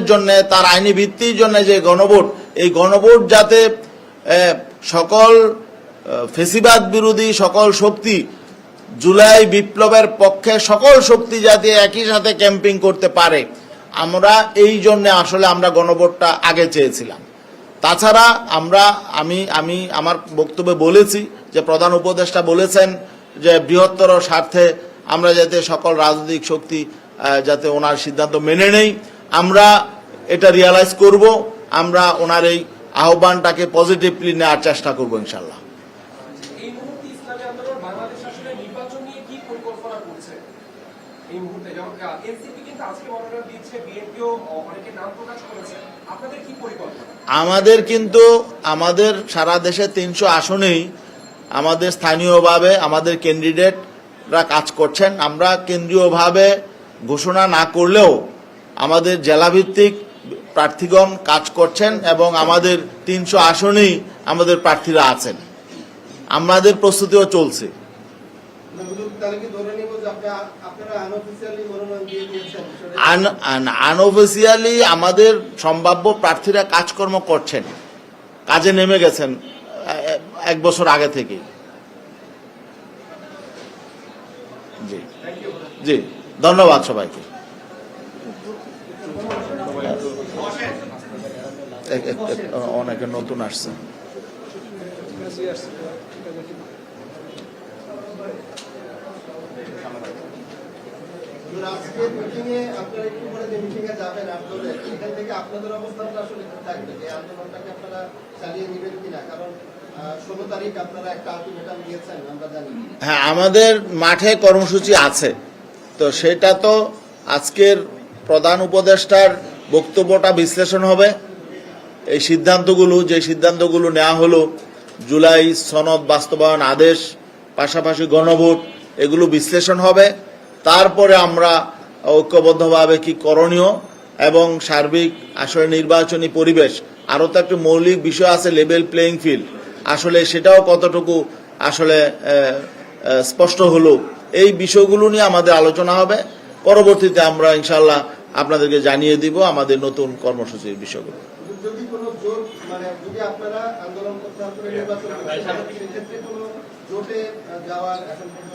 জন্য তার আইনি ভিত্তির জন্য যে গণভোট, এই গণভোট যাতে সকল ফেসিবাদ বিরোধী সকল শক্তি, জুলাই বিপ্লবের পক্ষে সকল শক্তি যাতে একই সাথে ক্যাম্পিং করতে পারে, আমরা এই জন্য আসলে আমরা গণভোটটা আগে চেয়েছিলাম। তাছাড়া আমি আমার বক্তব্যে বলেছি যে প্রধান উপদেষ্টা বলেছেন যে বৃহত্তর স্বার্থে আমরা যাতে সকল রাজনৈতিক শক্তি যাতে ওনার সিদ্ধান্ত মেনে নেই, আমরা এটা রিয়ালাইজ করব। আমরা ওনার এই আহ্বানটাকে পজিটিভলি নেওয়ার চেষ্টা করব ইনশাল্লাহ। আমাদের সারা দেশে 300 আসনেই আমাদের স্থানীয়ভাবে আমাদের ক্যান্ডিডেটরা কাজ করছেন। আমরা কেন্দ্রীয়ভাবে ঘোষণা না করলেও আমাদের জেলাভিত্তিক প্রার্থীগণ কাজ করছেন এবং আমাদের 300 আসনেই আমাদের প্রার্থীরা আছেন। আমাদের প্রস্তুতিও চলছে। আনঅফিসিয়ালি আমাদের সম্ভাব্য প্রার্থীরা কাজকর্ম করছেন, কাজে নেমে গেছেন 1 বছর আগে থেকে। জি জি, ধন্যবাদ সবাইকে। অনেকে নতুন আসছে। হ্যাঁ, আমাদের মাঠে কর্মসূচি আছে, তো সেটা তো আজকের প্রধান উপদেষ্টার বক্তব্যটা বিশ্লেষণ হবে। এই যে সিদ্ধান্তগুলো নেওয়া হলো, জুলাই সনদ বাস্তবায়ন আদেশ, পাশাপাশি গণভোট, এগুলো বিশ্লেষণ হবে। তারপরে আমরা ঐক্যবদ্ধভাবে কি করণীয় এবং সার্বিক আসলে নির্বাচনী পরিবেশ, আরও তো একটা মৌলিক বিষয় আছে লেভেল প্লেইং ফিল্ড, আসলে সেটাও কতটুকু আসলে স্পষ্ট হলো, এই বিষয়গুলো নিয়ে আমাদের আলোচনা হবে। পরবর্তীতে আমরা ইনশাল্লাহ আপনাদেরকে জানিয়ে দিব আমাদের নতুন কর্মসূচির বিষয়গুলো।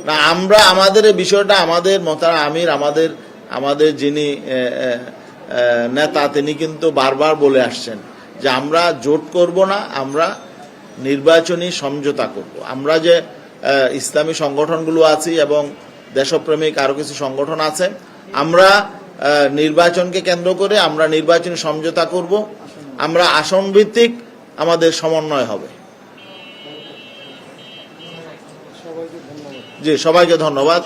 না, আমাদের এই বিষয়টা আমাদের মোহতারাম আমির, আমাদের যিনি নেতা, তিনি কিন্তু বারবার বলে আসছেন যে আমরা জোট করব না, আমরা নির্বাচনী সমঝোতা করব। আমরা যে ইসলামী সংগঠনগুলো আছি এবং দেশপ্রেমিক আরো কিছু সংগঠন আছে, আমরা নির্বাচনকে কেন্দ্র করে আমরা নির্বাচনী সমঝোতা করব। আমরা আসন ভিত্তিক আমাদের সমন্বয় হবে। জি, সবাইকে ধন্যবাদ।